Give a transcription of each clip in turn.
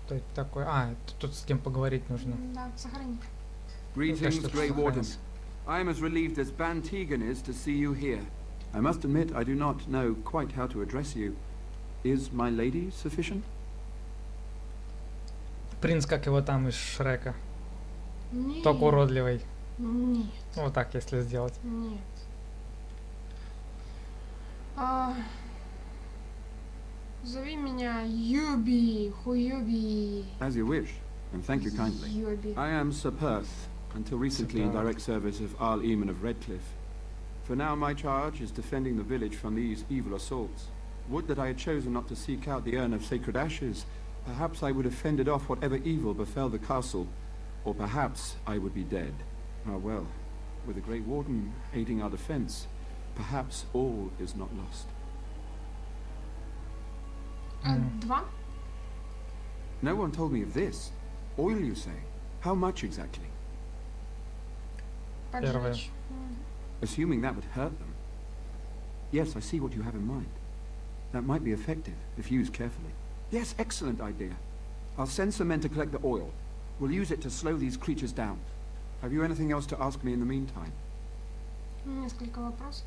Кто это такой? Тут с кем поговорить нужно. Да, сохрани. Greetings, что Grey Warden. сохранился. I am as relieved as Ban Tegan is to see you here. I must admit I do not know quite how to address you. Is my lady sufficient? Принц, как его там из Шрека. Нет. Только уродливый. Нет. Вот так, если сделать. Нет. Зови меня Юби, Хуюби. As you wish, and thank you kindly. Юби. I am Sir Perth, until recently in direct service of Arl Eamon of Redcliffe. For now my charge is defending the village from these evil assaults. Would that I had chosen not to seek out the urn of sacred ashes. Perhaps I would have fended off whatever evil befell the castle, or perhaps I would be dead. Ah well, with the Great Warden aiding our defense, perhaps all is not lost. Два? No one told me of this. Oil, you say? How much exactly? Поджечь. Assuming that would hurt them. Yes, I see what you have in mind. That might be effective, if used carefully. Yes, excellent idea. I'll send some men to collect the oil. We'll use it to slow these creatures down. Have you anything else to ask me in the meantime? Несколько вопросов.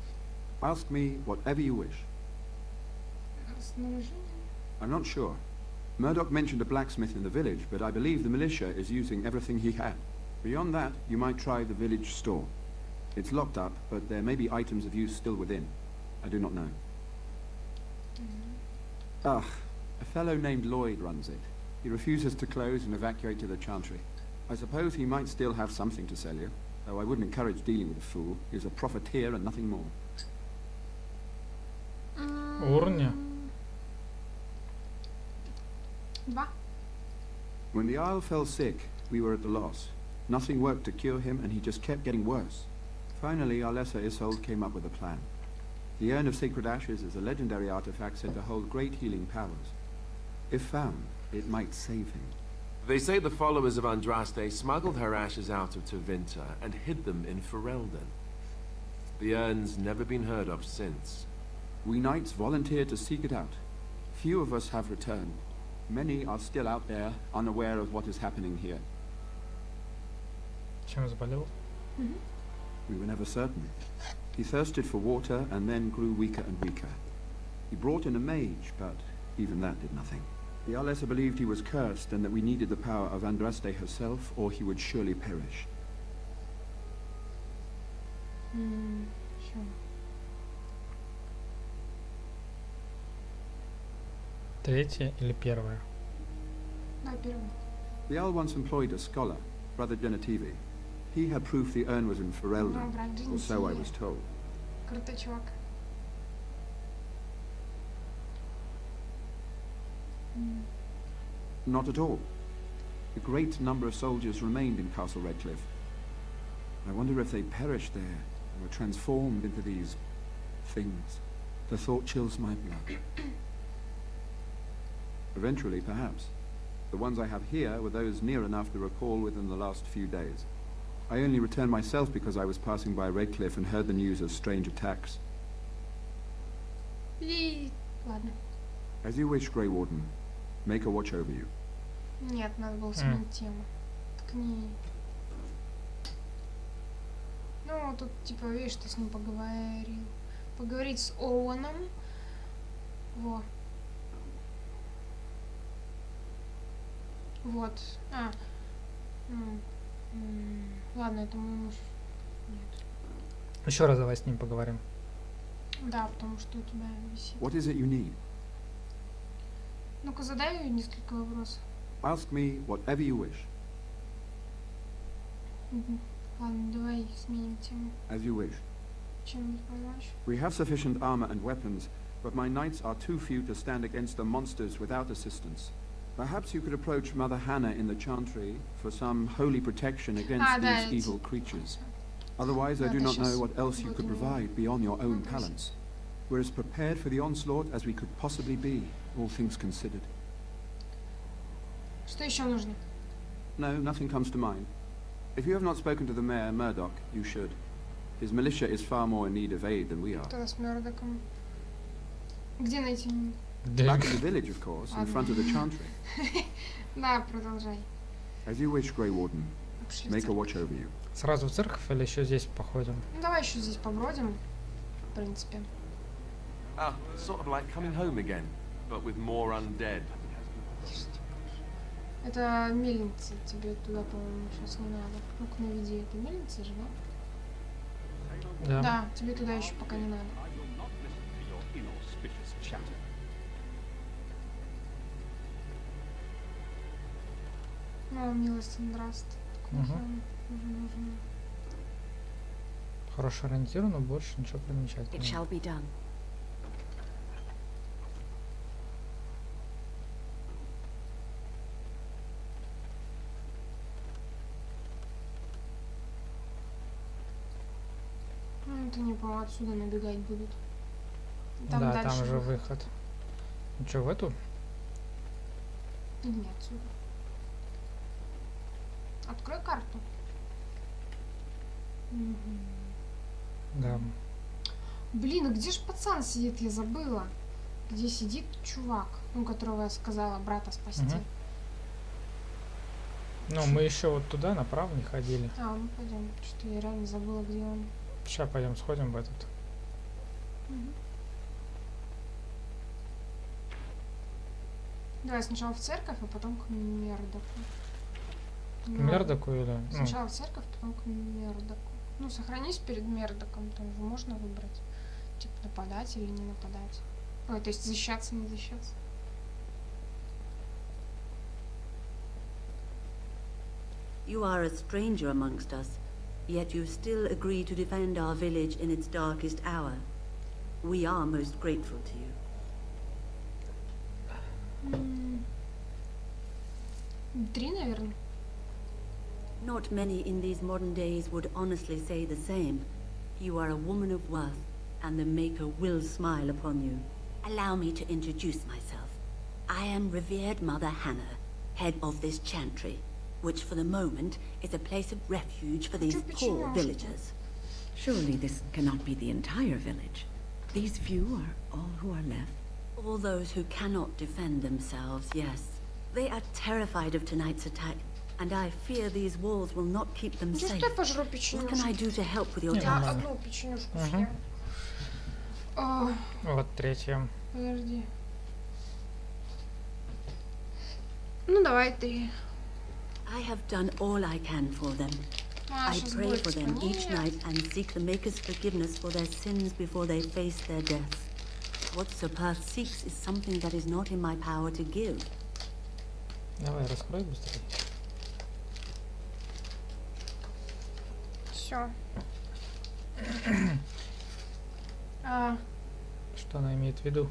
Ask me whatever you wish. Снаряжение. I'm not sure. Murdoch mentioned a blacksmith in the village, but I believe the militia is using everything he had. Beyond that, you might try the village store. It's locked up, but there may be items of use still within. I do not know. A fellow named Lloyd runs it. He refuses to close and evacuate to the chantry. I suppose he might still have something to sell you, though I wouldn't encourage dealing with a fool. He's a profiteer and nothing more. Урня. Два. When the Isle fell sick, we were at a loss. Nothing worked to cure him, and he just kept getting worse. Finally, our lesser Isolde came up with a plan. The Urn of Sacred Ashes is a legendary artifact said to hold great healing powers. If found, it might save him. They say the followers of Andraste smuggled her ashes out of Tevinter and hid them in Ferelden. The urn's never been heard of since. We knights volunteered to seek it out. Few of us have returned. Many are still out there, unaware of what is happening here. Чем заболел? We were never certain. He thirsted for water and then grew weaker and weaker. He brought in a mage, but even that did nothing. The Alessa believed he was cursed and that we needed the power of Andraste herself, or he would surely perish. Еще. Третья или первая? Да, первый. The Al once employed a scholar, Brother Genetivi. He had proof the urn was in Ferelden, or so I was told. Крутой чувак. Not at all. A great number of soldiers remained in Castle Redcliffe. I wonder if they perished there, and were transformed into these things. The thought chills my blood. Eventually, perhaps. The ones I have here were those near enough to recall within the last few days. I only returned myself because I was passing by Redcliffe and heard the news of strange attacks. И... Ладно. As you wish, Grey Warden. Make a watch over you. Нет, надо было сменить тему. Ткни. Ну, тут, типа, видишь, ты с ним поговорил. Поговорить с Оуэном. Во. Вот. Ладно, это мой муж. Нет. Еще раз давай с ним поговорим. Да, потому что у тебя висит. What is it you need? Ну-ка, задай несколько вопросов. Ask me whatever you wish. Ладно, давай сменим тему. As you wish. Чем помочь? We have sufficient armor and weapons, but my knights are too few to stand against the monsters without assistance. Perhaps you could approach Mother Hannah in the Chantry for some holy protection against these evil creatures. Otherwise, I do not know what else you could provide beyond your own talents. We're as prepared for the onslaught as we could possibly be, all things considered. Что еще нужно? No, nothing comes to mind. If you have not spoken to the mayor, Murdoch, you should. His militia is far more in need of aid than we are. Кто с Мёрдоком? Где найти? Back at the village, of course, in front of the chantry. Да, продолжай. As you wish, Grey Warden. Пошли в Make a церковь. watch over you. Сразу в церковь или еще здесь походим? Ну, давай еще здесь побродим, в принципе. Ah, sort of like coming home again, but with more undead. Это мельница, тебе туда, по-моему, сейчас не надо. Ну-ка, наведи, это мельница же, да? Да. Да, тебе туда еще пока не надо. Ну, милость, здравствуй. Мгм. Хороший ориентир, но больше ничего It примечательного. shall be done. Ну, это не по отсюда набегать будут. Там Да, дальше там же выход. выход. Ну что, в эту? И не отсюда. Открой карту. Мгм. Да. Блин, а где же пацан сидит, я забыла. Где сидит чувак, ну, которого я сказала брата спасти. Мгм. Ну, мы еще вот туда направо не ходили. А, ну пойдем. Что я реально забыла, где он. Сейчас пойдем сходим в этот. Мгм. Давай сначала в церковь, а потом к Мердоку. К Мердоку или? Ну, Сначала в церковь, потом к Мердоку. Ну, сохранись перед Мердоком, там же можно выбрать. Типа нападать или не нападать. Ой, то есть защищаться, не защищаться. You are a stranger amongst us, yet you still agree to defend our village in its darkest hour. We are most grateful to you. Три, наверное. Not many in these modern days would honestly say the same. You are a woman of worth, and the Maker will smile upon you. Allow me to introduce myself. I am revered Mother Hannah, head of this chantry, which for the moment is a place of refuge for these poor villagers. Surely this cannot be the entire village. These few are all who are left. All those who cannot defend themselves, yes. They are terrified of tonight's attack, and I fear these walls will not keep them Ничего, safe. что я пожру What can I печенюшку. do to help with your Yeah. Я task? одну печенюшку Мгм. съем. А, вот третья. подожди. Ну, давай ты. I have done all I can for them. I Маша, pray for сборочка. them each Нет. night and seek the Maker's forgiveness for their sins before they face their deaths. What Sir Perth seeks is something that is not in my power to give. Давай, раскрой быстрее. Все. А, Что она имеет в виду?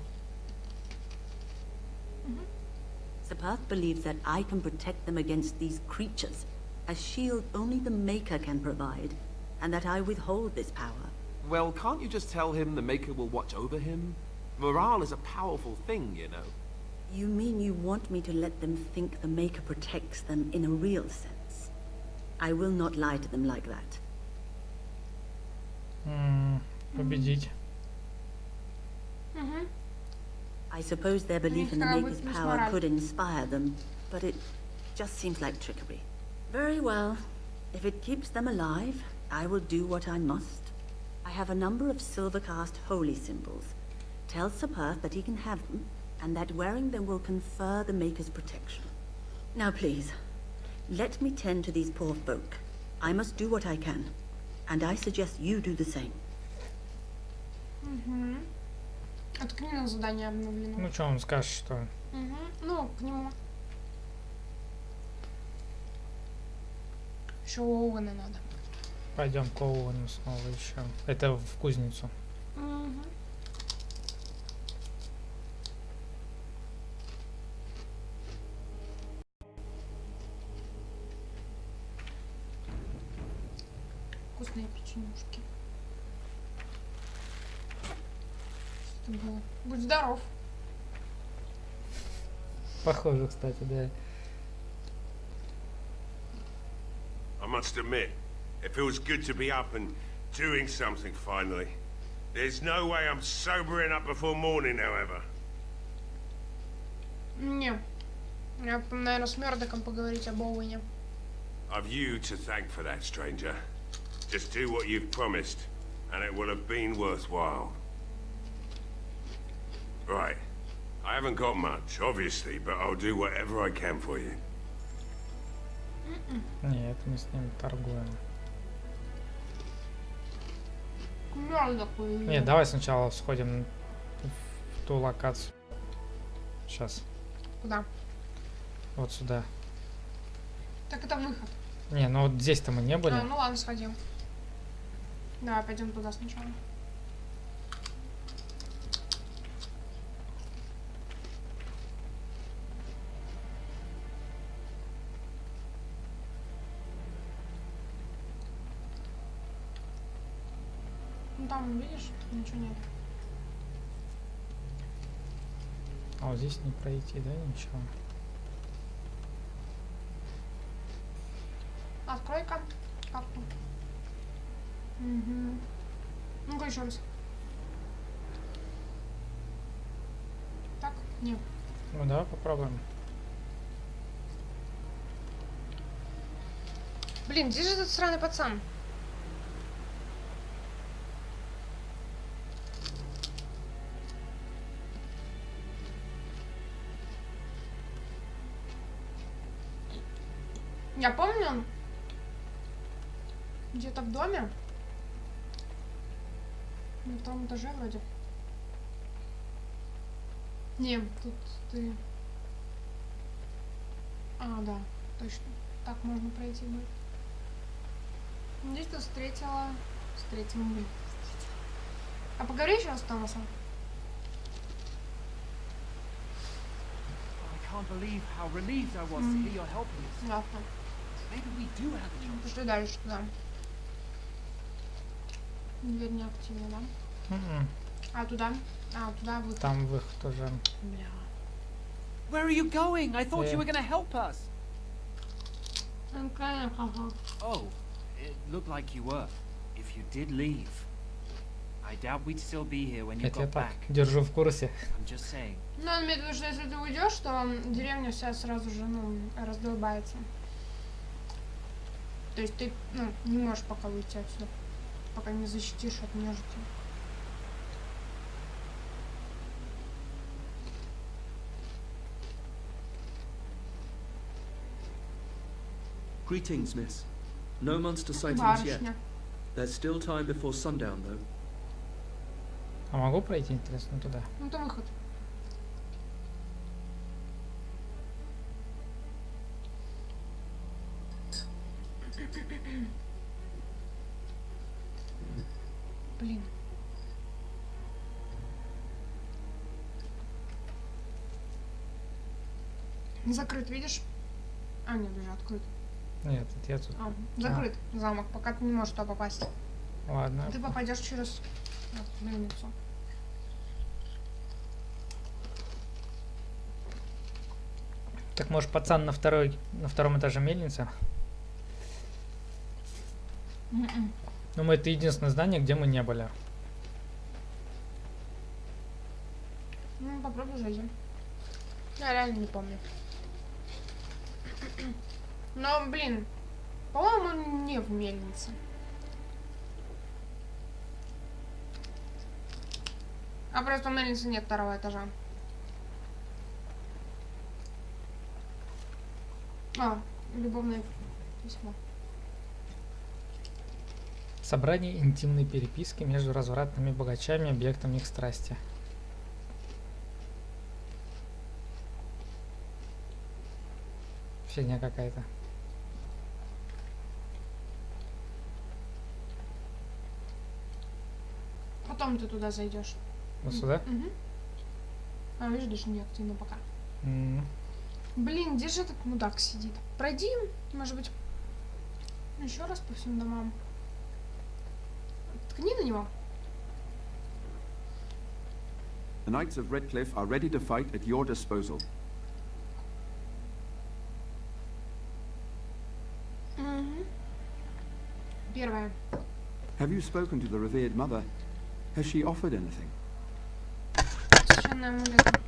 Sir Perth believes that I can protect them against these creatures, a shield only the Maker can provide, and that I withhold this power. Well, can't you just tell him the Maker will watch over him? Morale is a powerful thing, you know. You mean you want me to let them think the Maker protects them in a real sense? I will not lie to them like that. Победить. угу. I suppose their belief in the Никогда Maker's будет плюс power мораль. could inspire them, but it just seems like trickery. Very well. If it keeps them alive, I will do what I must. I have a number of silver-cast holy symbols. Tell Sir Perth that he can have them, and that wearing them will confer the Maker's protection. Now please, let me tend to these poor folk. I must do what I can, and I suggest you do the same. Угу. Это к нему задание обновлено. Ну что, он скажет, что... Угу. Ну, к нему. Еще Оуэна надо. Пойдем к Оуэну снова еще. Это в кузницу. Угу. Вкусные печенюшки. Что это было? Будь здоров. Похоже, кстати, да. I must admit, it feels good to be up and doing something finally. There's no way I'm sobering up before morning, however. Не. Я, наверное, с Мёрдоком поговорить об Оуэне. I've you to thank for that, stranger. Just do what you've promised, and it will have been worthwhile. Right. I haven't got much, obviously, but I'll do whatever I can for you. Нет, мы с ним торгуем. К Мёрдоку или... Нет, давай сначала сходим в ту локацию. Сейчас. Куда? Вот сюда. Так это выход. Не, ну вот здесь-то мы не были. А, ну ладно, сходим. Давай, пойдем туда сначала. Ну там, видишь, ничего нет. А вот здесь не пройти, да, ничего? Открой-ка карту. Угу. Ну-ка еще раз. Так? Нет. Ну давай попробуем. Блин, где же этот сраный пацан? Я помню, где-то в доме, на втором этаже вроде. Не, тут ты... А, да, точно. Так можно пройти будет. Здесь ты встретила... Встретила. А поговори еще с Томасом. I can't believe how relieved I was to hear you're helping us. Ясно. Maybe we do have a chance. Пошли дальше туда. Дверь не активна, да? М-м. А туда? А, туда выход. Там выход уже. Бля. Where are you going? I thought you were going to help us. Oh, it looked like you were. If you did leave, I doubt we'd still be here when you Это я got так back. держу в курсе. I'm just saying. Ну, он имеет в виду, что если ты уйдешь, то деревня вся сразу же, ну, раздолбается. То есть ты, ну, не можешь пока уйти отсюда, пока не защитишь от нежити. Greetings, miss. No monster sightings yet. Барышня. There's still time before sundown, though. А могу пройти, интересно, туда? Ну, это выход. Блин. Закрыт, видишь? А, нет, уже открыт. Нет, это я тут. А, закрыт замок, пока ты не можешь туда попасть. Ладно. Ты попадешь через мельницу. Так может пацан на втором этаже мельницы? М-м. Ну это единственное здание, где мы не были. Ну, попробуй зайди. Я реально не помню. Но, блин, по-моему, не в мельнице. А просто в мельнице нет второго этажа. А, любовное письмо. Собрание интимной переписки между развратными богачами и объектом их страсти. Фигня какая-то. Потом ты туда зайдешь. Вот сюда? Угу. А, видишь, даже не активно пока. М. Блин, где же этот мудак сидит? Пройди, может быть, еще раз по всем домам. Ткни на него. The Knights of Redcliffe are ready to fight at your disposal. Угу. Первое. Have you spoken to the revered mother? Has she offered anything? Священный амулет.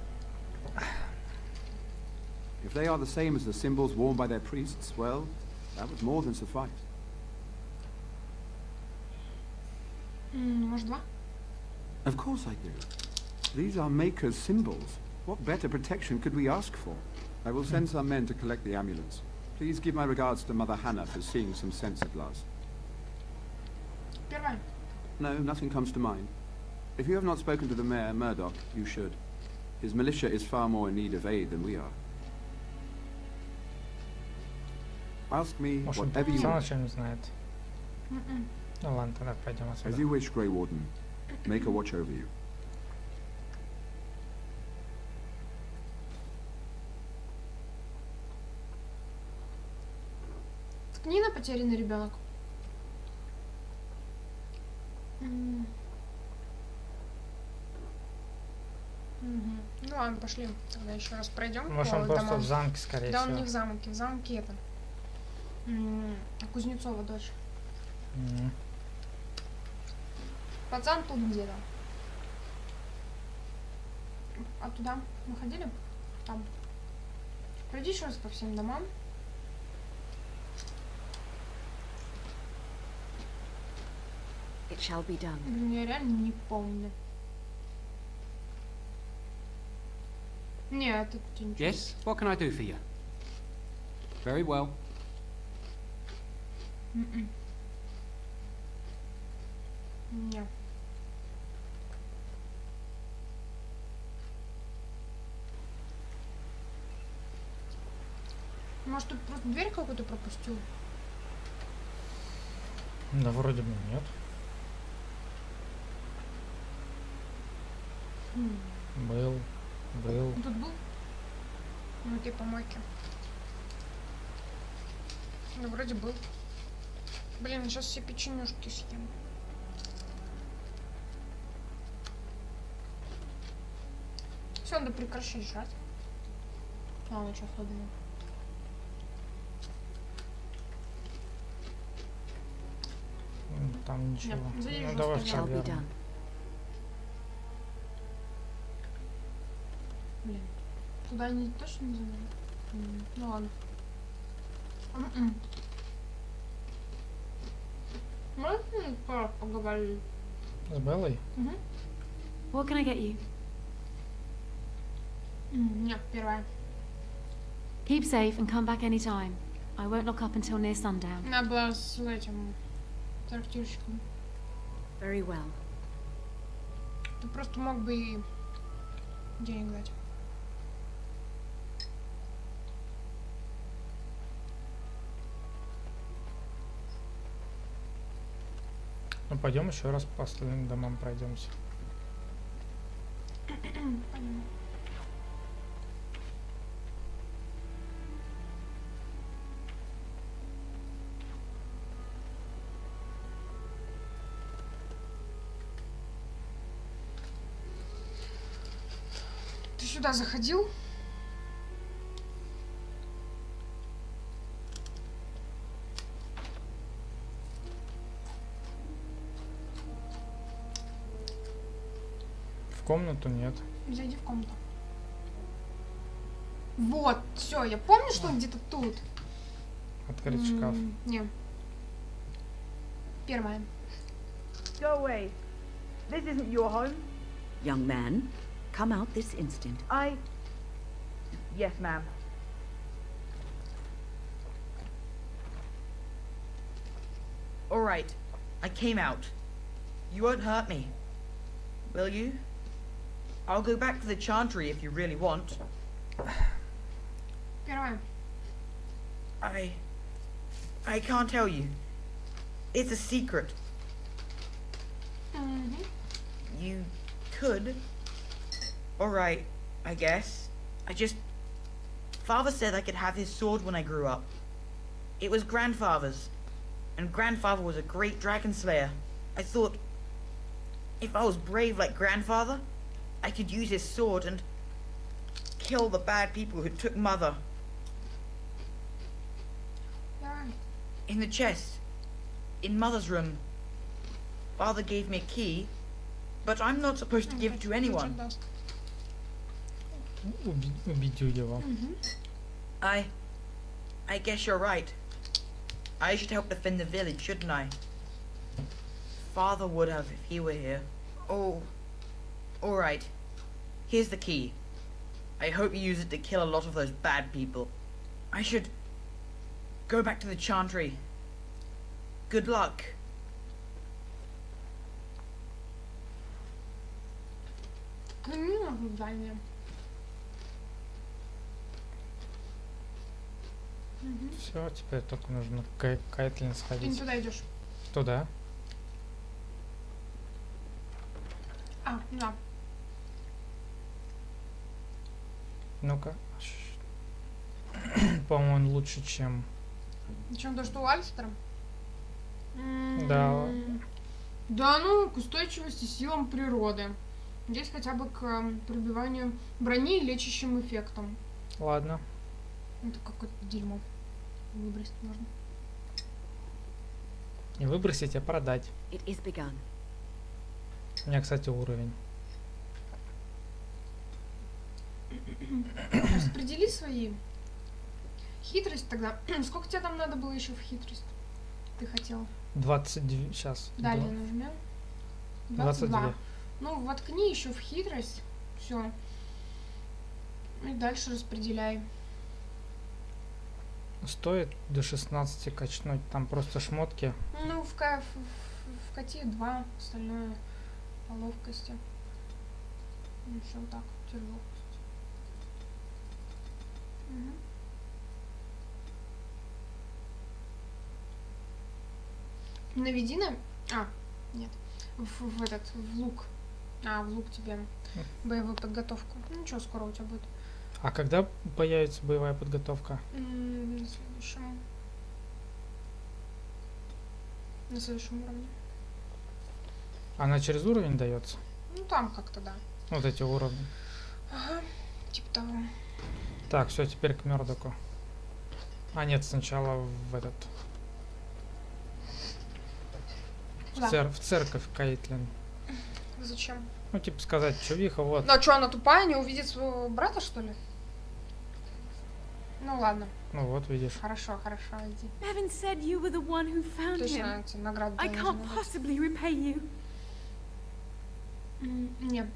If they are the same as the symbols worn by their priests, well, that would more than suffice. Может, два? Of course I do. These are Maker's symbols. What better protection could we ask for? I will send some men to collect the amulets. Please give my regards to Mother Hannah for seeing some sense at last. Первая. No, nothing comes to mind. If you have not spoken to the mayor, Murdoch, you should. His militia is far more in need of aid than we are. Ask me Может, он whatever you сам want. ничего не знает. Ну ладно, тогда пойдем As отсюда. you wish, Grey Warden. Maker watch over you. Ткни на потерянный ребенок. Ну ладно, пошли. Тогда еще раз пройдем. Может, он просто в замке, скорее Да, всего. он не в замке. В замке это. Кузнецова дочь. М. Пацан тут где-то. А туда мы ходили? Там. Пройди еще раз по всем домам. It shall be done. Блин, я реально не помню. Нет, это ничего. Yes, what can I do for you? Very well. Не. Может, тут просто дверь какую-то пропустил? Да вроде бы нет. Был. Тут был? На этой помойке. Да вроде был. Блин, сейчас все печенюшки съем. Все, надо прекращать жрать. Ладно, что особенного. Там ничего. Нет, зайди Ну уже давай в оставляй. Shall be таверну. done. Блин. Туда они точно не заняли? Ну ладно. Можно пора поговорить? С Беллой? What can I get you? Нет, первая. Keep safe and come back anytime. I won't lock up until near sundown. Надо было с этим трактирщиком. Very well. Ты просто мог бы и денег дать. Ну пойдем еще раз по остальным домам пройдемся. Пойдем. Ты сюда заходил? В комнату нет. Зайди в комнату. Вот, все, я помню, что он где-то тут. Открыть шкаф. Не. Первая. Go away. This isn't your home. Young man, come out this instant. Yes, ma'am. All right. I came out. You won't hurt me. Will you? I'll go back to the chantry if you really want. Первая. I can't tell you. It's a secret. You could. Alright, I guess. Father said I could have his sword when I grew up. It was grandfather's. And grandfather was a great dragon slayer. I thought, if I was brave like grandfather, I could use his sword and kill the bad people who took mother. Давай. In the chest. In mother's room. Father gave me a key, but I'm not supposed to give it to anyone. Убедил его. I guess you're right. I should help defend the village, shouldn't I? Father would have if he were here. Oh, alright. Here's the key. I hope you use it to kill a lot of those bad people. I should go back to the chantry. Good luck. Задание. Все, теперь только нужно к Кайтлин Ты не сходить. туда идешь. Туда. А, да. Ну-ка. По-моему, он лучше, чем... Чем то, что у Альстера? Да. Да, ну, к устойчивости силам природы. Здесь хотя бы к пробиванию брони и лечащим эффектам. Ладно. Это какое-то дерьмо. Выбросить можно. Не выбросить, а продать. It is begun. У меня, кстати, уровень. Распредели свои. Хитрость тогда. Сколько тебе там надо было еще в хитрость? Ты хотел? 22. Сейчас. Далее нажмем. 22. Ну, воткни еще в хитрость. Все. И дальше распределяй. Стоит до 16 качнуть. Там просто шмотки. Ну, вкати 2, остальное по ловкости. Ну, все вот так. Теперь ловкость. Наведи на... нет. В этот, в лук. В лук тебе боевую подготовку. Ну, ничего, скоро у тебя будет. А когда появится боевая подготовка? На следующем уровне. Она через уровень дается? Ну, там как-то, да. Вот эти уровни. Ага, типа того. Так, все, теперь к Мёрдоку. А нет, сначала в этот... В церковь Кайтлин. Зачем? Ну, типа сказать, чувиха, вот. Ну, а что, она тупая, не увидит своего брата, что ли? Ну, ладно. Ну вот, видишь. Хорошо, иди. Bevan said you were the one who found him. Точно, тебе награду I должны can't дать. possibly repay you. Нет.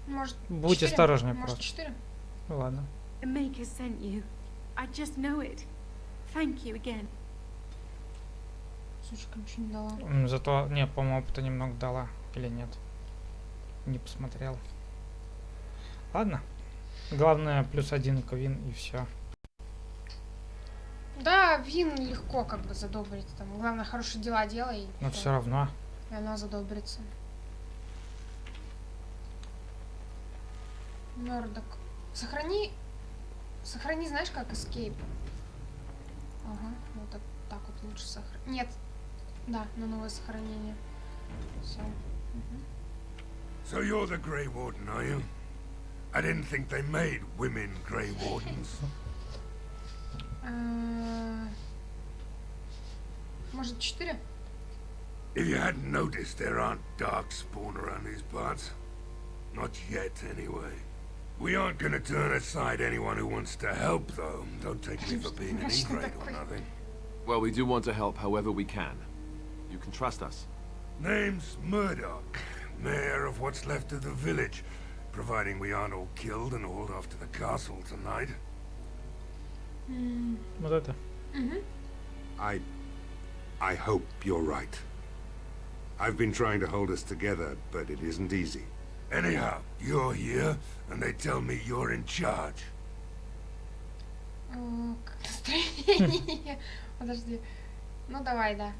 Может, Будь 4? осторожнее Может, просто. 4? Ну ладно. The Maker sent you. I just know it. Thank you again. Сучка ничего не дала. Зато, не, по-моему, опыта немного дала. Или нет? Не посмотрел. Ладно. Главное, +1 к Вин и все. Да, Вин легко как бы задобрить. Там, главное, хорошие дела делай. Но все равно. И она задобрится. Мёрдок. Сохрани, знаешь, как escape. Ага, вот так вот лучше сохранить. Нет. Да, на новое сохранение. Все. So you're the Grey Warden, are you? I didn't think they made women Grey Wardens. Может, 4? If you hadn't noticed, there aren't darkspawn around these parts. Not yet, anyway. We aren't gonna turn aside anyone who wants to help, though. Don't take me for being an ingrate or nothing. Well, we do want to help however we can. You can trust us. Name's Murdoch, mayor of what's left of the village, providing we aren't all killed and hauled off to the castle tonight. Вот это. I hope you're right. I've been trying to hold us together, but it isn't easy. Anyhow, you're here, and they tell me you're in charge. Как настроение. Подожди. Ну давай, да.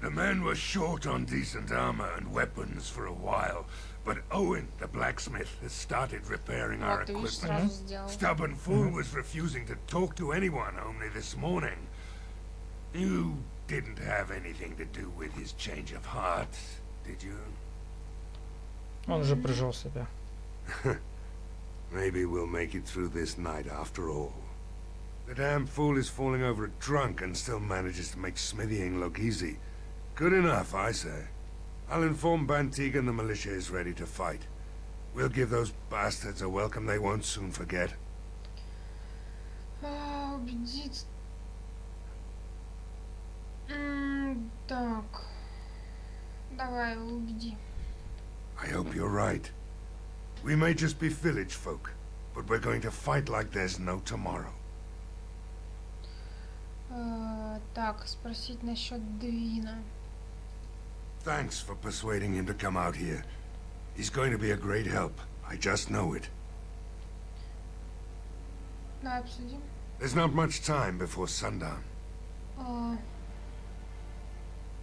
The men were short on decent armor and weapons for a while, but Owen, the blacksmith, has started repairing our Вот, ты видишь, equipment. сразу сделал. Stubborn fool was refusing to talk to anyone only this morning. You didn't have anything to do with his change of heart, did you? Он уже прижал себя. Maybe we'll make it through this night after all. The damn fool is falling over drunk and still manages to make smithying look easy. Good enough, I say. I'll inform Bantig and the militia is ready to fight. We'll give those bastards a welcome they won't soon forget. Убедить. Так. Давай, убеди. I hope you're right. We may just be village folk, but we're going to fight like there's no tomorrow. Так, спросить насчет Двина. Thanks for persuading him to come out here. He's going to be a great help. I just know it. Давай обсудим. There's not much time before sundown.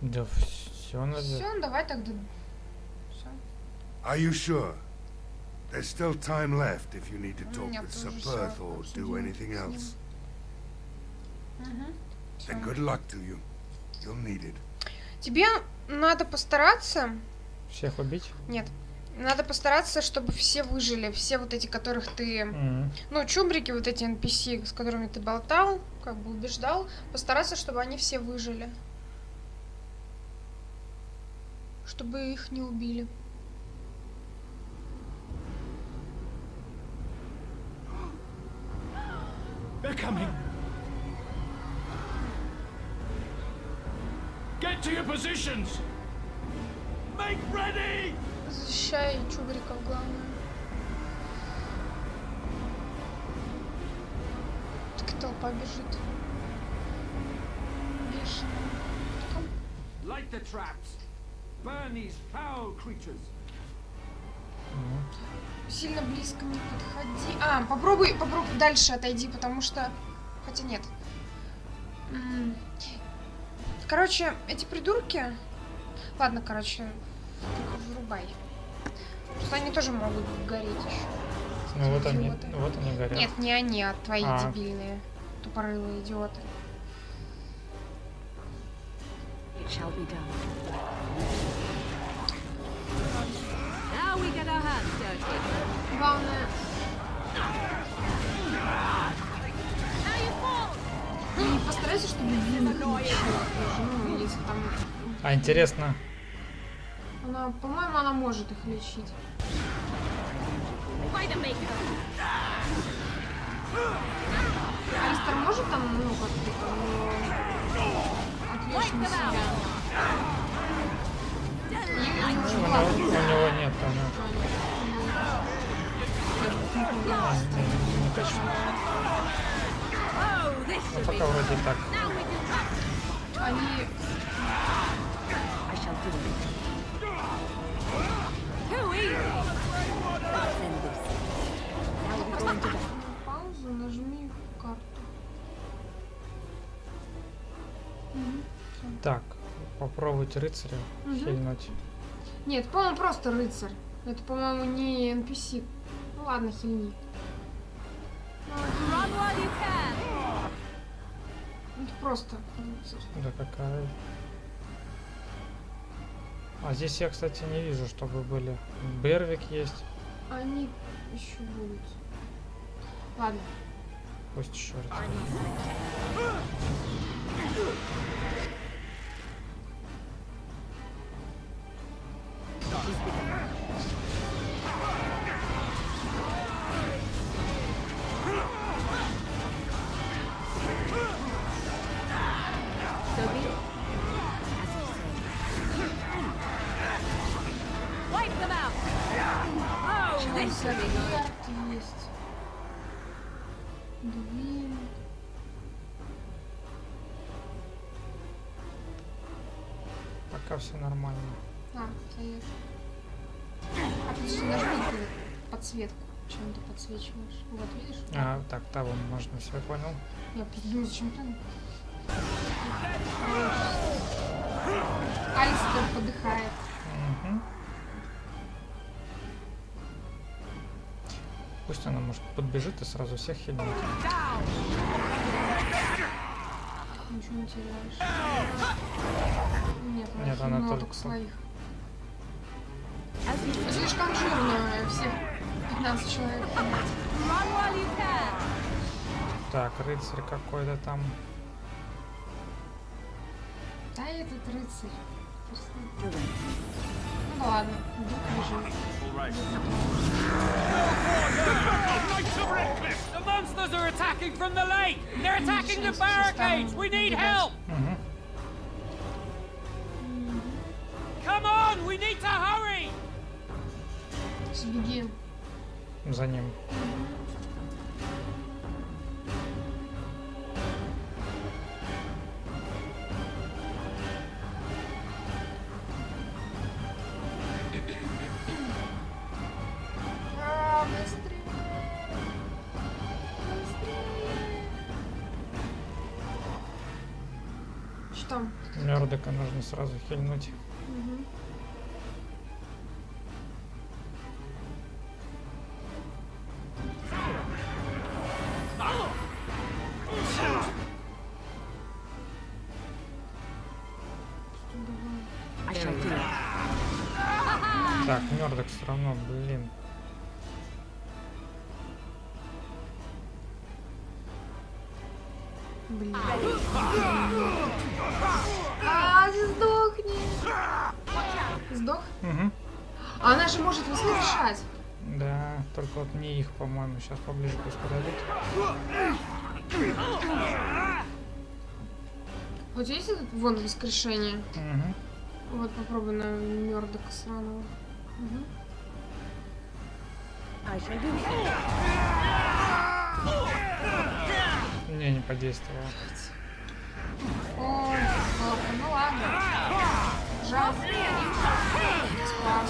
Да все надо. Все, давай тогда. Все. Are you sure? There's still time left if you need to talk Нет, with тоже Sapirth всё or обсудим do anything с ним. else. Всё. Then good luck to you. You'll need it. Тебе надо постараться. Всех убить? Нет. Надо постараться, чтобы все выжили. Все вот эти, которых ты... Ну, чубрики, вот эти NPC, с которыми ты болтал, как бы убеждал. Постараться, чтобы они все выжили. Чтобы их не убили. They're coming. Get to your positions. Make ready. Защищай чубриков, главное. Так и толпа бежит. Бешено. Light the traps. Burn these foul creatures. Сильно близко не подходи. Попробуй дальше отойди, потому что... Хотя нет. Короче, эти придурки... Ладно, короче, вырубай. Просто они тоже могут гореть еще. Ну вот они горят. Нет, не они, а твои дебильные, тупорылые идиоты. It shall be done. Now we get our hands dirty. Главное... И постарайся, чтобы Вин их лечила. Ну, если там... Интересно. Она, по-моему, она может их лечить. Алистер может там, ну, как-то там отвлечь на себя? У него нет, не точно. Ну, пока вроде так. Они... Паузу, нажми карту. Так, попробуйте рыцаря хильнуть. Нет, по-моему, просто рыцарь. Это, по-моему, не NPC. Ну ладно, хильни. Это просто рыцарь. Да какая. А здесь я, кстати, не вижу, чтобы были. Бервик есть. Они еще будут. Ладно. Пусть еще рыцарь. Есть. Двин. Пока все нормально. Конечно. Подожди, нажми подсветку. Чем ты подсвечиваешь? Вот, видишь? Так, того можно, все понял. Я просто думаю, зачем там? Алистер подыхает. Пусть она, может, подбежит и сразу всех хильнет. Ничего не теряешь. Нет, она только своих. Слишком жирно всех 15 человек. Так, рыцарь какой-то там. Да, этот рыцарь. Ну да ладно, дух лежит. The monsters are attacking from the lake! They're attacking the barricades! We need help! Come on! We need to hurry! Сбеги. За ним. Быстрее! Быстрее! Что там? Мёрдока нужно сразу хильнуть. Так, Мёрдок все равно, блин. Блин. Сдохни! Сдох? Угу. А она же может воскрешать. Да, только вот не их, по-моему. Сейчас поближе пусть подойдут. Вот есть этот вон воскрешение? Угу. Вот попробуй на Мёрдока сраного. Угу. Не подействовало. Ой, плохо. Ну ладно. Жав. Спас.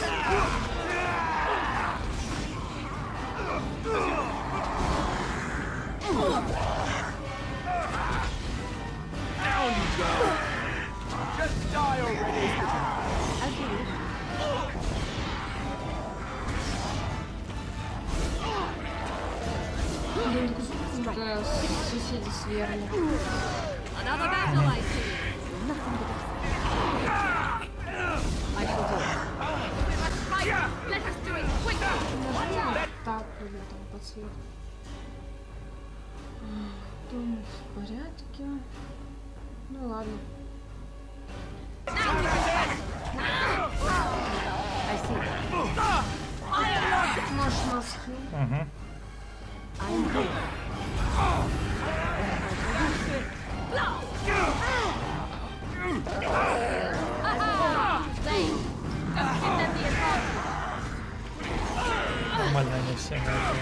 Down you go! Just die already! Блин, кусок соседи сверли. Так, или там подсвет. Дом в порядке. Ну ладно. Можешь нас. Угу. Нормально они все на это.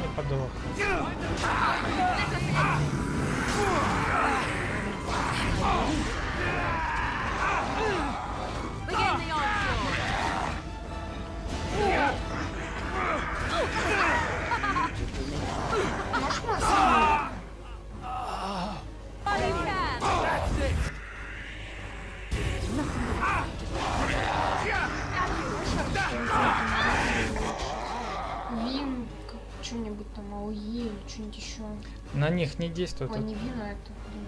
Не подох. Можешь нас? Вин, что-нибудь там, АОЕ или что-нибудь еще. На них не действует. Ой, не вин, а это, блин.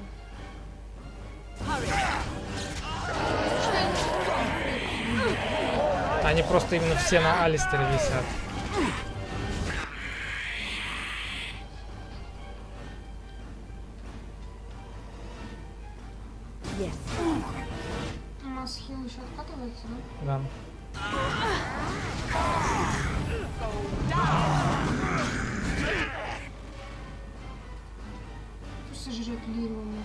Они просто именно все на Алистере висят. У нас хил еще откатывается, да? Да. Пусть сожрет лиру ему.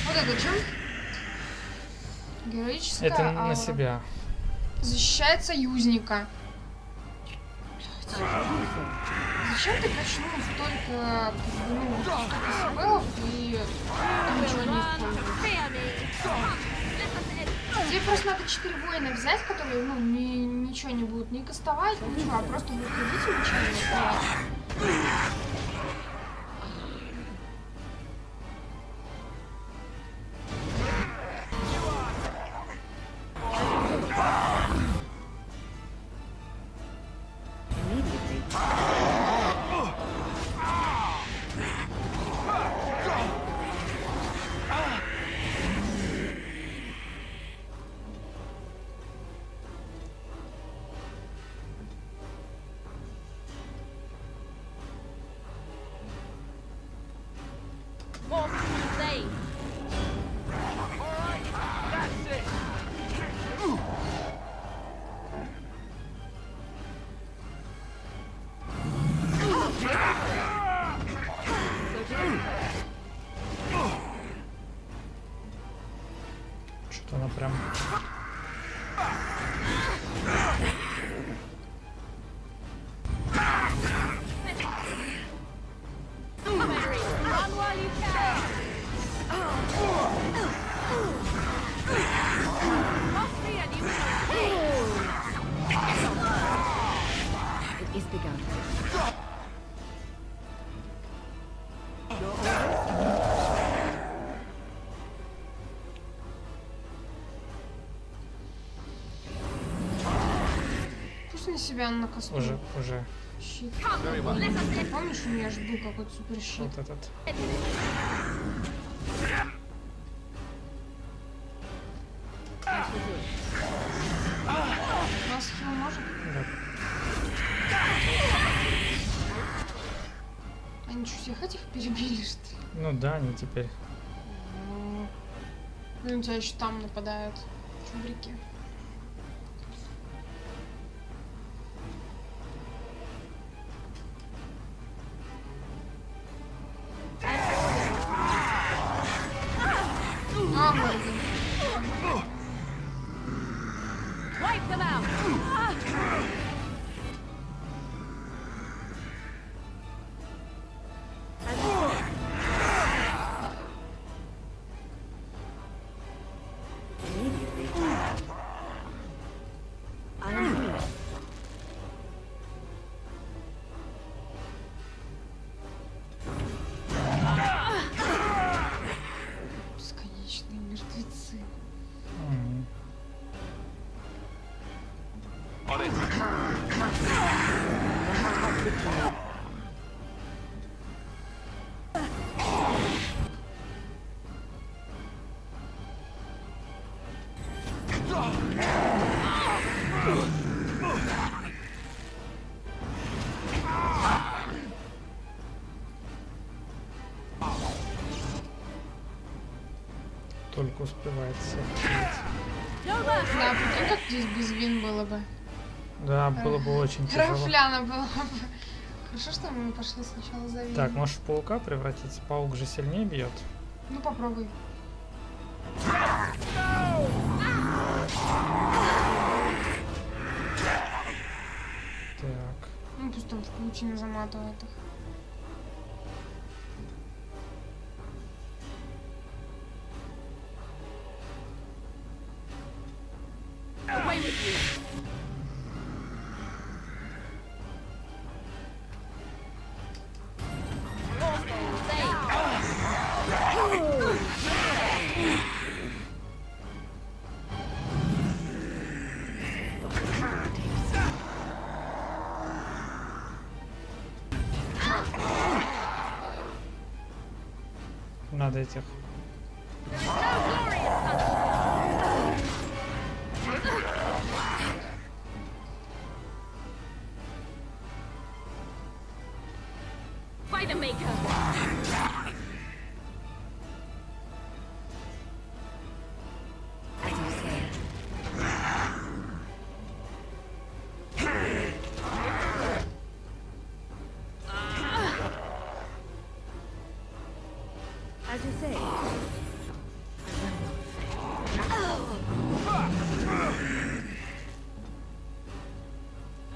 Вот это чем? Героическая Это аура. на себя. Защищает союзника. Зачем ты качнул столько, столько спеллов и ты ничего не используешь? Тебе просто надо 4 воина взять, которые, ничего не будут не кастовать, ничего, а просто будут ходить и ничего не прям. It is begun. Пусть на себя на косту. Уже. Щит. Помнишь, у меня же был какой-то супер щит? Вот этот. Нас хил может? Да. Они что, всех этих перебили, что ли? Ну да, они теперь. Ну, у тебя еще там нападают чубрики. Бесконечные мертвецы. Только успевает всех. Да, прикинь, как здесь без вин было бы. Да, было бы очень тяжело. Рафляно было бы. Хорошо, что мы пошли сначала за вин. Так, можешь в паука превратиться? Паук же сильнее бьет. Ну попробуй. Так. Ну пусть там в паутину заматывает их. Надо этих. As you say.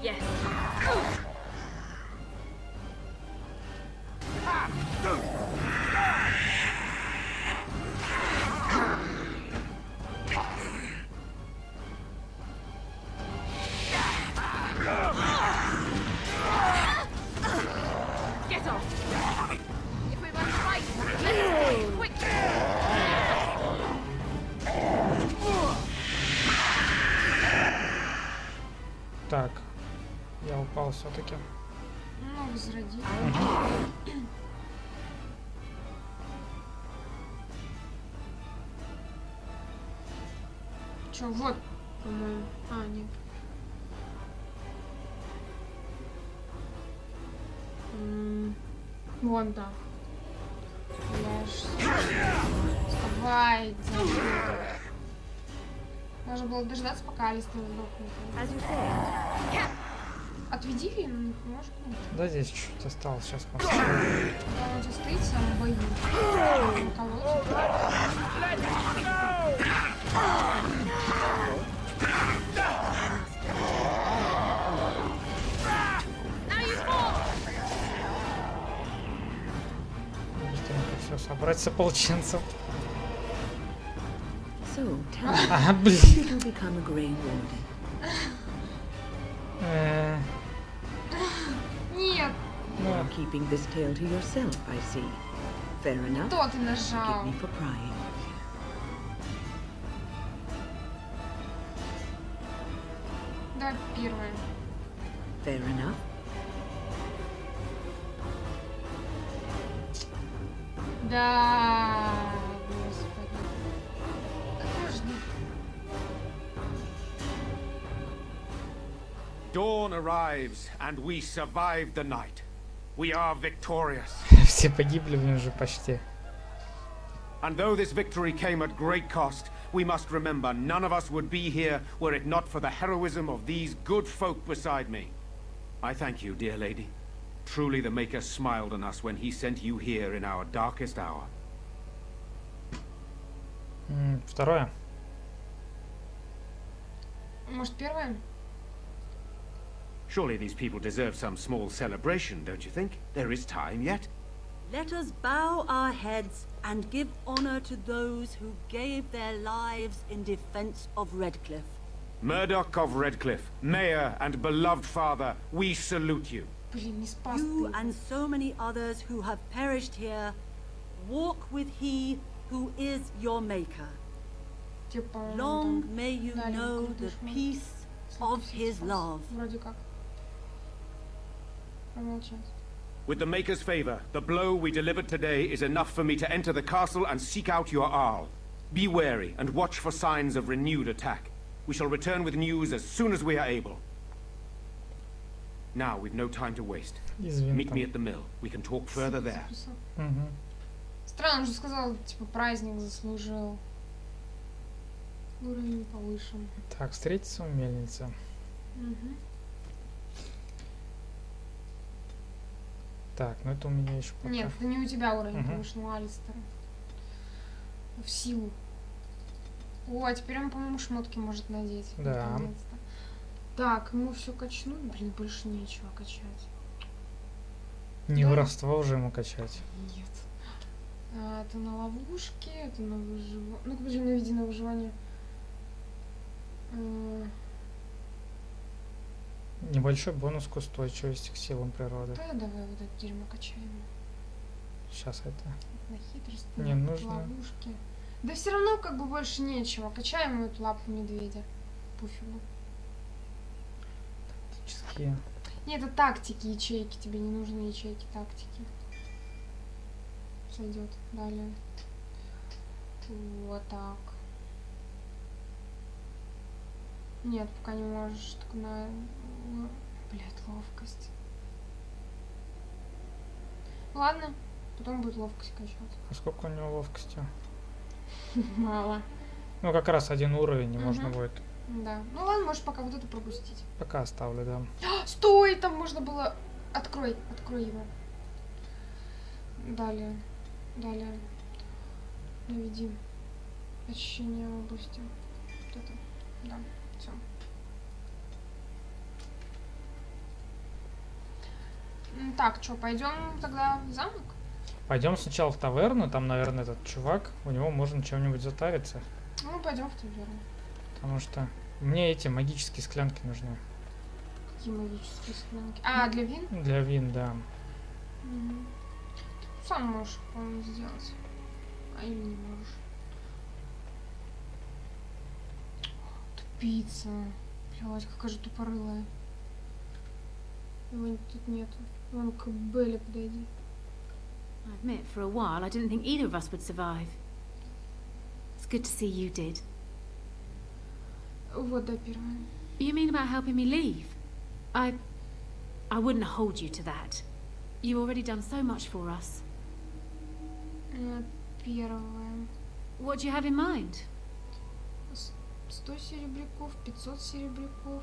Yes. Get off! If we must fight, let's fight quick! Так, я упал все-таки. Ну, возроди. Че, вот, по-моему. А, нет. Вон там. Вставай, можно было дождаться, пока Алистер сдохнет. Отведи Вин, может? Да, здесь чуть-чуть осталось, сейчас посмотрим. Да, он здесь стоит в самом бою. Все, собрать с ополченцев. So, tell me, А, when блин. did you become a Grey Warden? Нет, You're keeping this tale to yourself, I see. Fair enough. кто ты Forgive нажал? me for prying. Да, первое. Fair enough. Да, господи. Подожди. Dawn arrives, and we survived the night. We are victorious. Все погибли, блин, уже почти. And though this victory came at great cost, we must remember none of us would be here were it not for the heroism of these good folk beside me. I thank you, dear lady. Truly the Maker smiled on us when he sent you here in our darkest hour. Второе. Может, первое? Surely these people deserve some small celebration, don't you think? There is time yet. Let us bow our heads and give honor to those who gave their lives in defense of Redcliffe. Murdoch of Redcliffe, Mayor and beloved father, we salute you. Блин, не спас You ты. and so many others who have perished here, walk with he who is your maker. Типа, Long там may you дали know какую-то the шмотку. peace of his love. Вроде как. Промолчать. With the Maker's favor, the blow we delivered today is enough for me to enter the castle and seek out your Arl. Be wary and watch for signs of renewed attack. We shall return with news as soon as we are able. Now, we've no time to waste. Meet me at the mill. We can talk further there. Странно, он же сказал, типа, праздник заслужил. Уровень повышен. Так, встретиться у мельницы. Угу. Так, ну это у меня еще пока. Нет, это не у тебя уровень повышен, у Алистера. В силу. О, а теперь он, по-моему, шмотки может надеть. Да. Наконец-то. Так, ему все качнуть. Блин, больше нечего качать. Не Да. воровство уже ему качать. Нет. Это на ловушке, это на выживание. Ну-ка, подожди, наведи на выживание. Небольшой бонус к устойчивости к силам природы. Да, давай вот это дерьмо качаем. Сейчас это. На хитрость, Не на нужно. ловушки. Да все равно как бы больше нечего. Качаем эту лапу медведя. Пофигу. Тактические. Нет, это тактики, ячейки. Тебе не нужны ячейки, тактики. Сойдет. Далее. Вот так. Нет, пока не можешь. Так на... Блядь, ловкость. Ладно, потом будет ловкость качать. А сколько у него ловкости? Мало. Ну как раз один уровень, не можно будет. Да. Ну ладно, можешь пока вот это пропустить. Пока оставлю, да. Стой, там можно было... Открой его. Далее. Наведи. Очищение области. Вот это. Да, все. Так, что, пойдем тогда в замок? Пойдем сначала в таверну, там, наверное, этот чувак, у него можно чем-нибудь затариться. Ну, пойдем в таверну. Потому что мне эти магические склянки нужны. Какие магические склянки? А, для вин? Для вин, да. Угу. Ты сам можешь, по-моему, сделать. А или не можешь. Тупица. Блядь, какая же тупорылая. Его тут нету. Вон к Белле подойди. I admit, for a while, I didn't think either of us would survive. It's good to see you did. Вот, да, первая. You mean about helping me leave? I wouldn't hold you to that. You've already done so much for us. Первая. What do you have in mind? 100 серебряков, 500 серебряков.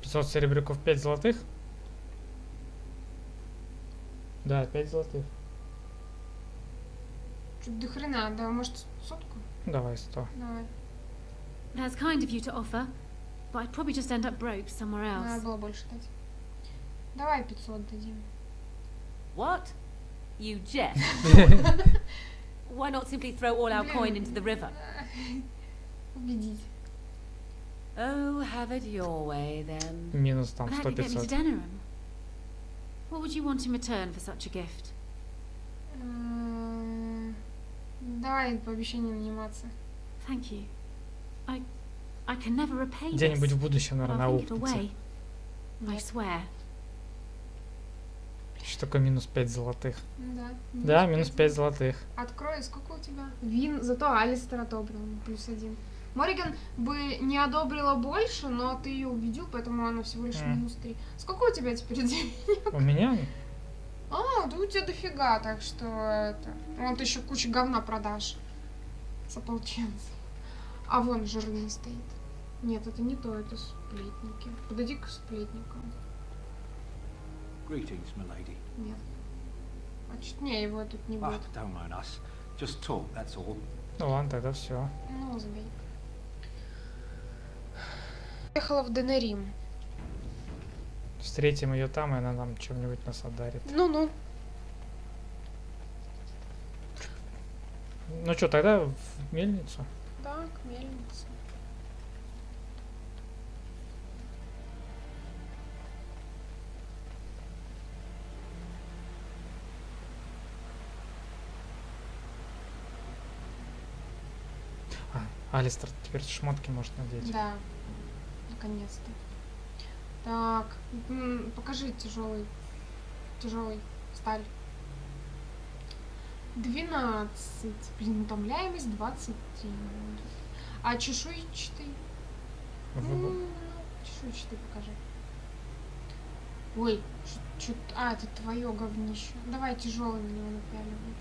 500 серебряков, 5 золотых? Да, 5 золотых. Чуть до хрена, да, может, сотку? Давай 100. Давай. That's kind of you to offer, but I'd probably just end up broke somewhere else. Надо было больше дать. Давай 500 дадим. What? You jest. Why not simply throw all our coin into the river? Убедить. Oh, have it your way then. Минус там Glad you get me to 100-500. Denerim. What would you want in return for such a gift? Давай по обещанию наниматься. Thank you. I can never repay this. Где-нибудь в будущем, But наверное, I'll на think it опыте. away. I swear. Что такое минус 5 золотых? Да. Да, минус 5 золотых. Открой, сколько у тебя? Вин, зато Алистер одобрил, +1. Морриган бы не одобрила больше, но ты ее убедил, поэтому она всего лишь -3. Сколько у тебя теперь денег? У меня? Да у тебя дофига, так что это... Вот ты еще кучу говна продашь с ополченцев. А вон жирный стоит. Нет, это не то, это сплетники. Подойди к сплетникам. Greetings, milady. Нет. А чуть не, его тут не будет. Don't mind us. Just talk, that's all. Ну ладно, тогда все. Ну, забей. Ехала в Денерим. Встретим ее там, и она нам чем-нибудь нас одарит. Ну-ну. Ну что, тогда в мельницу? Да, к мельнице. Алистер теперь шмотки может надеть. Да, наконец-то. Так, покажи тяжелый сталь. 12. Блин, утомляемость 23. А чешуйчатый? Чешуйчатый покажи. Ой, это твое говнище. Давай тяжелый на него напяливай.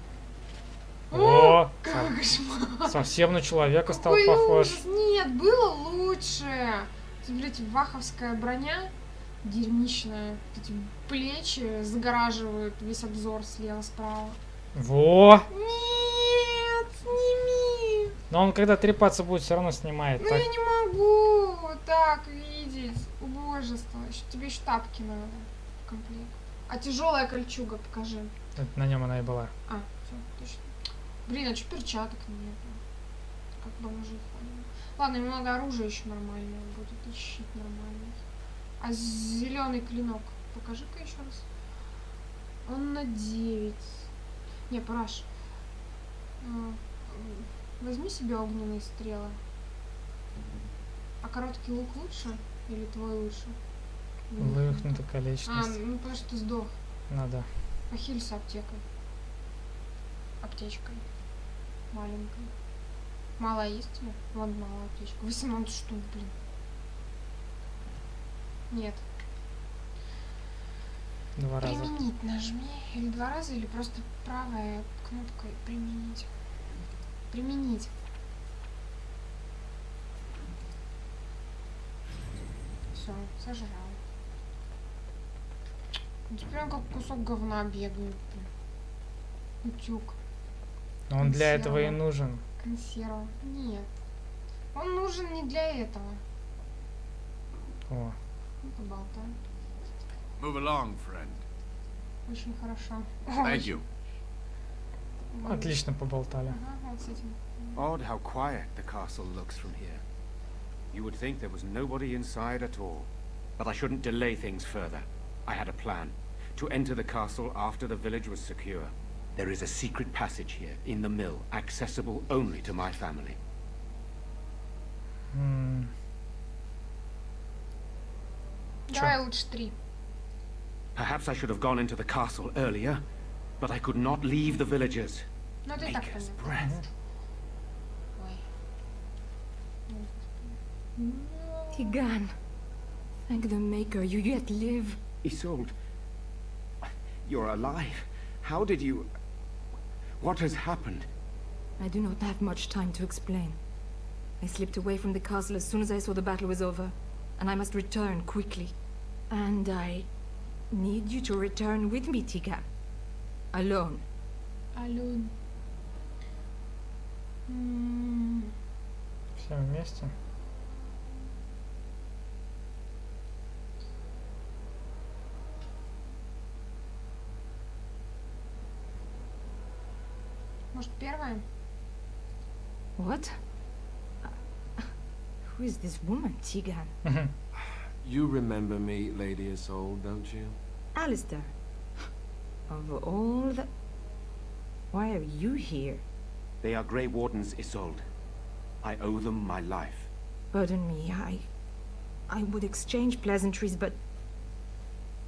О, кошмар. Совсем на человека стал Ой, похож. ужас. Нет, было лучше. Смотрите, ваховская броня дерьмищная. Эти плечи загораживают весь обзор слева-справа. Во! Нет, сними. Но он когда трепаться будет, все равно снимает. Ну Так. я не могу вот так видеть. Убожество. Тебе еще тапки надо в комплект. А тяжелая кольчуга, покажи. Это на нем она и была. А, все, точно. Блин, а что перчаток нет? Как бомжи ходим. Ладно, ему надо оружие еще нормальное будет, и щит нормальный. А зеленый клинок, покажи-ка еще раз. Он на 9. Не, Параш. Возьми себе огненные стрелы. А короткий лук лучше? Или твой лучше? Вывихнута конечность. Ну потому что ты сдох. Надо. Похилься аптекой. Аптечкой. Маленькой. Мало есть тебе? Вон малая аптечка. 18 штук, блин. Нет. 2 раза. Применить нажми. Или 2 раза, или просто правой кнопкой применить. Применить. Все, сожрал. Теперь он как кусок говна бегает, блин. Утюг. Но он для Консерва. этого и нужен. Консерва. Нет. Он нужен не для этого. О. Ну, поболтаем. Move along, friend. Очень хорошо. Thank you. Отлично поболтали. Ага, вот с этим. Odd how quiet the castle looks from here. You would think there was nobody inside at all. But I shouldn't delay things further. I had a plan. To enter the castle after the village was secure. There is a secret passage here, in the mill, accessible only to my family. Давай лучше 3. Perhaps I should have gone into the castle earlier, but I could not leave the villagers. Ну, это и так Maker's понятно. breath. Ой. Tigan, thank the Maker you yet live. Isolde, you're alive. How did you... What has happened? I do not have much time to explain. I slipped away from the castle as soon as I saw the battle was over, and I must return quickly. And I need you to return with me, Tigan. Alone. Ален. Все вместе. Может, первая? What? Who is this woman, Tigan? You remember me, Lady Isolde, don't you? Alistair. Of all the... Why are you here? They are Grey Wardens, Isolde. I owe them my life. Pardon me, I would exchange pleasantries, but...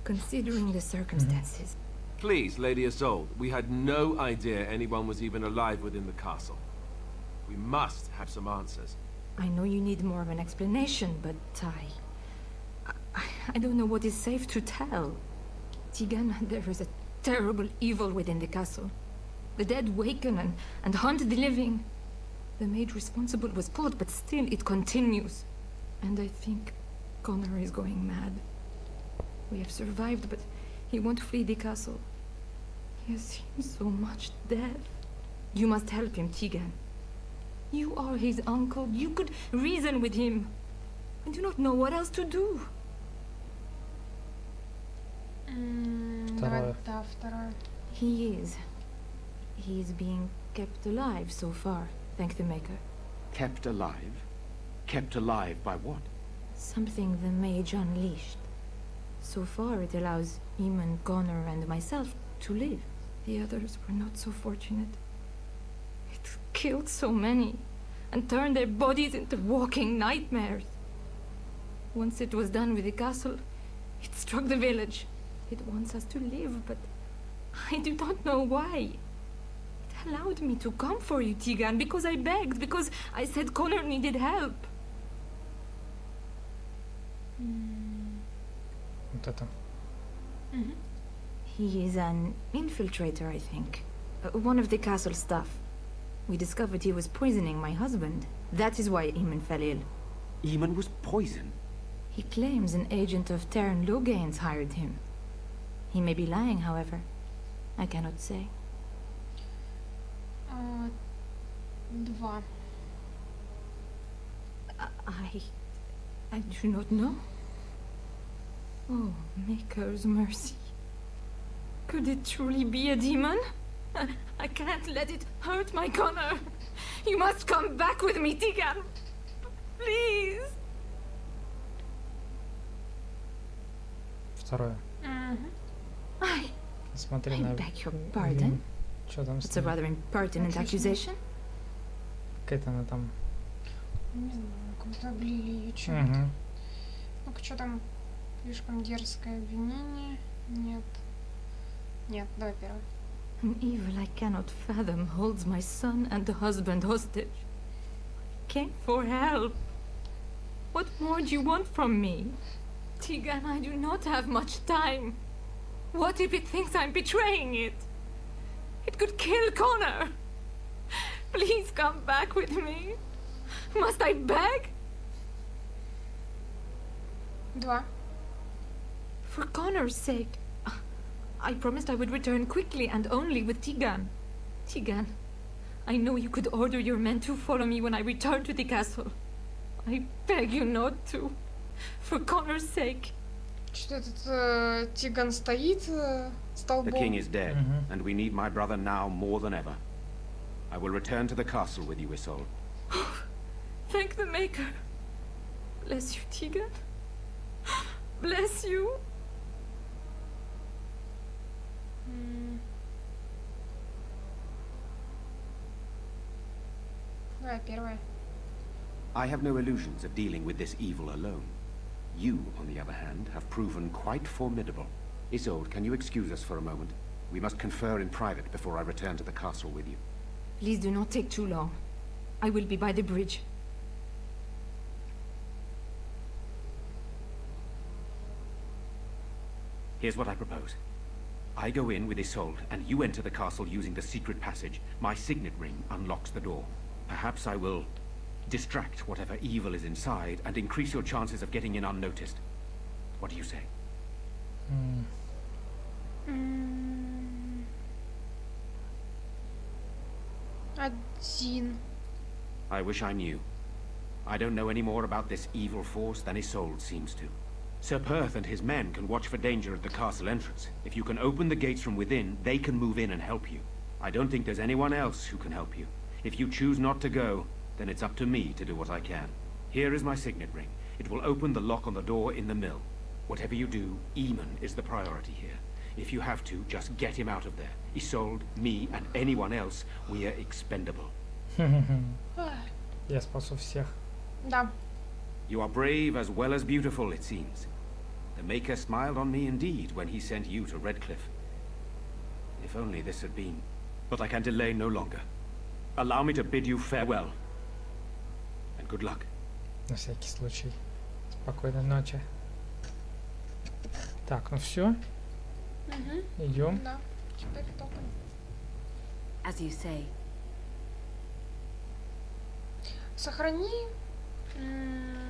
Considering the circumstances... Please, Lady Isolde, we had no idea anyone was even alive within the castle. We must have some answers. I know you need more of an explanation, but I don't know what is safe to tell. Tigan, there is a terrible evil within the castle. The dead waken and haunt the living. The maid responsible was caught, but still it continues. And I think Connor is going mad. We have survived, but he won't flee the castle. He has seen so much death. You must help him, Tigan. You are his uncle. You could reason with him. I do not know what else to do. Давай, да, второе. He is being kept alive so far, thank the Maker. Kept alive? Kept alive by what? Something the mage unleashed. So far it allows Eamon, Connor and myself to live. The others were not so fortunate. It killed so many and turned their bodies into walking nightmares. Once it was done with the castle, it struck the village. It wants us to live, but I do not know why. It allowed me to come for you, Tigan, because I begged, because I said Connor needed help. Вот это. He is an infiltrator, I think. One of the castle staff. We discovered he was poisoning my husband. That is why Eamon fell ill. Eamon was poisoned? He claims an agent of Terran Logains hired him. He may be lying, however. I cannot say. Два. I do not know. Oh, Maker's mercy. Could it truly be a demon? I can't let it hurt my Connor. You must come back with me, Tigan. Please. Второе. Смотри I на... beg your pardon. Что там It's a rather impertinent accusation. Какая-то она там... Не знаю, как-то облили ее чем-то. Ну-ка, что там? Слишком дерзкое обвинение. Нет. Нет, давай первое. An evil I cannot fathom holds my son and the husband hostage. I came for help. What more do you want from me? Tigan, I do not have much time. What if it thinks I'm betraying it? It could kill Connor. Please come back with me. Must I beg? Два. For Connor's sake. I promised I would return quickly and only with Tigan. Tigan, I know you could order your men to follow me when I return to the castle. I beg you not to. For Connor's sake. Что этот Тиган стоит столбом? The king is dead, and we need my brother now more than ever. I will return to the castle with you, Isolde. Thank the Maker. Bless you, Tigan. Bless you. Давай, первое. I have no illusions of dealing with this evil alone. You, on the other hand, have proven quite formidable. Isolde, can you excuse us for a moment? We must confer in private before I return to the castle with you. Please do not take too long. I will be by the bridge. Here's what I propose. I go in with Isolde, and you enter the castle using the secret passage. My signet ring unlocks the door. Perhaps I will distract whatever evil is inside and increase your chances of getting in unnoticed. What do you say? Один. I wish I knew. I don't know any more about this evil force than Isolde seems to. Sir Perth and his men can watch for danger at the castle entrance. If you can open the gates from within, they can move in and help you. I don't think there's anyone else who can help you. If you choose not to go, then it's up to me to do what I can. Here is my signet ring. It will open the lock on the door in the mill. Whatever you do, Eamon is the priority here. If you have to, just get him out of there. Isolde, me, and anyone else, we are expendable. Я спасу всех. Да. You are brave as well as beautiful, it seems. The Maker smiled on me indeed when he sent you to Redcliffe. If only this had been... But I can delay no longer. Allow me to bid you farewell. And good luck. На всякий случай. Спокойной ночи. Так, ну все. Идем. Да. Теперь топаем. As you say. Сохрани.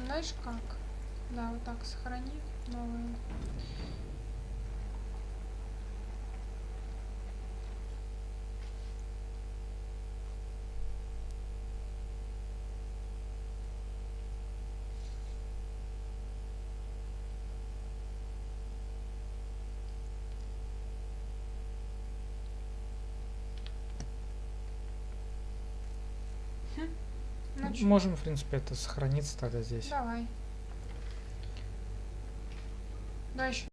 Знаешь как? Да, вот так сохрани новое. Можем, в принципе, это сохраниться тогда здесь. Давай. Да, еще